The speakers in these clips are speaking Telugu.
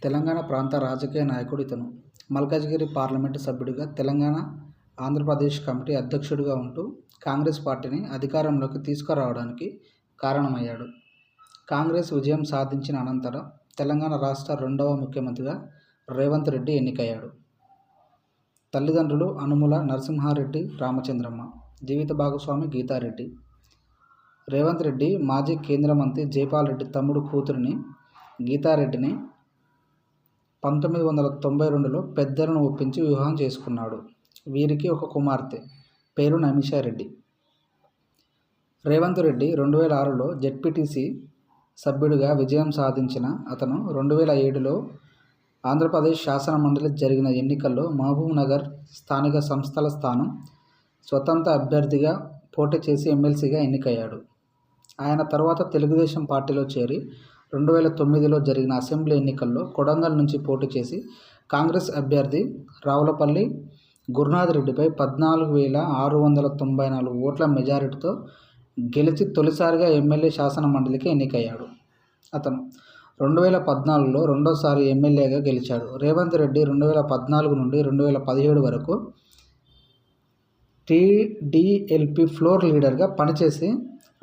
తెలంగాణ ప్రాంత రాజకీయ నాయకుడు ఇతను. మల్కాజ్గిరి పార్లమెంటు సభ్యుడిగా, తెలంగాణ, ఆంధ్రప్రదేశ్ కమిటీ అధ్యక్షుడిగా ఉంటూ కాంగ్రెస్ పార్టీని అధికారంలోకి తీసుకురావడానికి కారణమయ్యాడు. కాంగ్రెస్ విజయం సాధించిన అనంతరం తెలంగాణ రాష్ట్ర రెండవ ముఖ్యమంత్రిగా రేవంత్ రెడ్డి ఎన్నికయ్యాడు. తల్లిదండ్రులు అనుముల నరసింహారెడ్డి, రామచంద్రమ్మ. జీవిత భాగస్వామి గీతారెడ్డి. రేవంత్ రెడ్డి మాజీ కేంద్ర మంత్రి జైపాల్ రెడ్డి తమ్ముడు కూతురిని గీతారెడ్డిని 1992లో పెద్దలను ఒప్పించి వివాహం చేసుకున్నాడు. వీరికి ఒక కుమార్తె, పేరు నమిషారెడ్డి. రేవంత్ రెడ్డి 2006లో జెడ్పీటీసీ సభ్యుడిగా విజయం సాధించిన అతను 2007లో ఆంధ్రప్రదేశ్ శాసనమండలి జరిగిన ఎన్నికల్లో మహబూబ్నగర్ స్థానిక సంస్థల స్థానం స్వతంత్ర అభ్యర్థిగా పోటీ చేసి ఎమ్మెల్సీగా ఎన్నికయ్యాడు. ఆయన తర్వాత తెలుగుదేశం పార్టీలో చేరి 2009లో జరిగిన అసెంబ్లీ ఎన్నికల్లో కొడంగల్ నుంచి పోటీ చేసి కాంగ్రెస్ అభ్యర్థి రావులపల్లి గురునాథ్ రెడ్డిపై 14,694 ఓట్ల మెజారిటీతో గెలిచి తొలిసారిగా ఎమ్మెల్యే శాసనమండలికి ఎన్నికయ్యాడు. అతను 2014లో రెండోసారి ఎమ్మెల్యేగా గెలిచాడు. రేవంత్ రెడ్డి 2014 నుండి 2017 వరకు టీడీఎల్పీ ఫ్లోర్ లీడర్గా పనిచేసి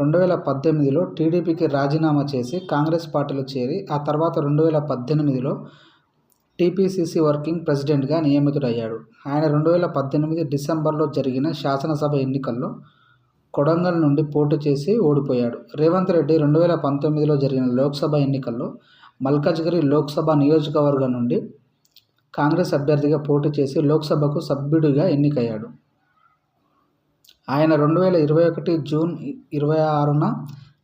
2018లో టీడీపీకి రాజీనామా చేసి కాంగ్రెస్ పార్టీలో చేరి ఆ తర్వాత 2018లో టీపీసీసీ వర్కింగ్ ప్రెసిడెంట్గా నియమితుడయ్యాడు. ఆయన 2018 డిసెంబర్లో జరిగిన శాసనసభ ఎన్నికల్లో కొడంగల్ నుండి పోటీ చేసి ఓడిపోయాడు. రేవంత్ రెడ్డి 2019లో జరిగిన లోక్సభ ఎన్నికల్లో మల్కాజ్గిరి లోక్సభ నియోజకవర్గం నుండి కాంగ్రెస్ అభ్యర్థిగా పోటీ చేసి లోక్సభకు సభ్యుడిగా ఎన్నికయ్యాడు. ఆయన 2021 జూన్ 26న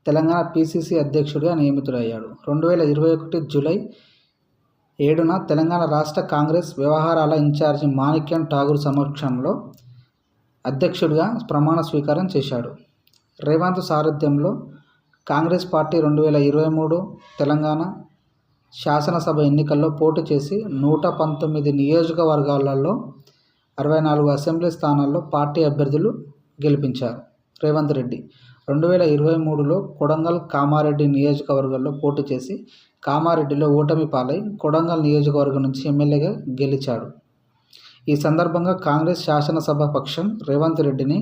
తెలంగాణ పీసీసీ అధ్యక్షుడిగా నియమితుడయ్యాడు. 2021 జూలై 7న తెలంగాణ రాష్ట్ర కాంగ్రెస్ వ్యవహారాల ఇన్ఛార్జి మాణిక్యం ఠాగూర్ సమక్షంలో అధ్యక్షుడిగా ప్రమాణ స్వీకారం చేశాడు. రేవంత్ సారథ్యంలో కాంగ్రెస్ పార్టీ 2023 తెలంగాణ శాసనసభ ఎన్నికల్లో పోటీ చేసి 119 నియోజకవర్గాలలో 64 అసెంబ్లీ స్థానాల్లో పార్టీ అభ్యర్థులు గెలిపించారు. రేవంత్ రెడ్డి 2023లో కొడంగల్, కామారెడ్డి నియోజకవర్గాల్లో పోటీ చేసి కామారెడ్డిలో ఓటమి పాలై కొడంగల్ నియోజకవర్గం నుంచి ఎమ్మెల్యేగా గెలిచాడు. ఈ సందర్భంగా కాంగ్రెస్ శాసనసభ పక్షం రేవంత్ రెడ్డిని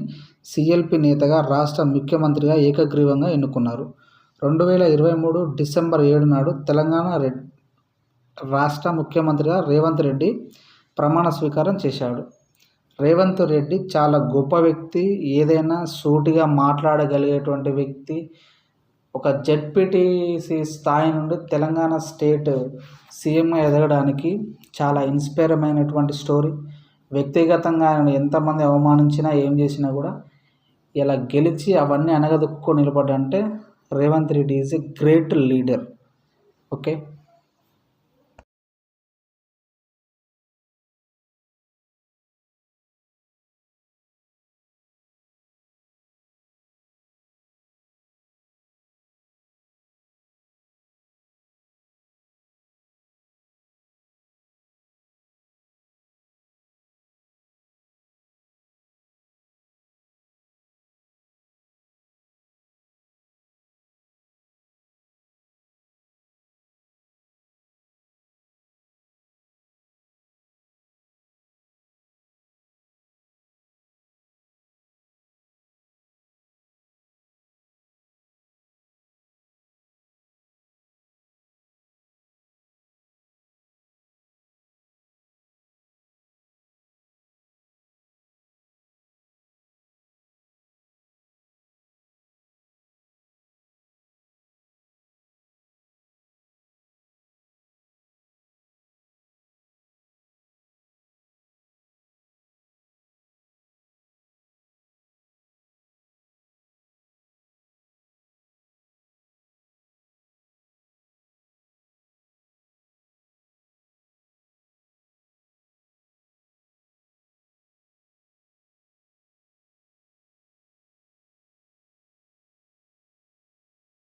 సీఎల్పీ నేతగా, రాష్ట్ర ముఖ్యమంత్రిగా ఏకగ్రీవంగా ఎన్నుకున్నారు. 2023 డిసెంబర్ 7 నాడు తెలంగాణ రాష్ట్ర ముఖ్యమంత్రిగా రేవంత్ రెడ్డి ప్రమాణ స్వీకారం చేశాడు. రేవంత్ రెడ్డి చాలా గొప్ప వ్యక్తి, ఏదైనా సూటిగా మాట్లాడగలిగేటువంటి వ్యక్తి. ఒక జెడ్పీటీసీ స్థాయి నుండి తెలంగాణ స్టేట్ సీఎంగా ఎదగడానికి చాలా ఇన్స్పైరమైనటువంటి స్టోరీ. వ్యక్తిగతంగా ఆయన ఎంతమంది అవమానించినా ఏం చేసినా కూడా ఇలా గెలిచి అవన్నీ అనగదొక్కుని నిలబడ్డంటే Revanth Reddy is a great leader. Okay.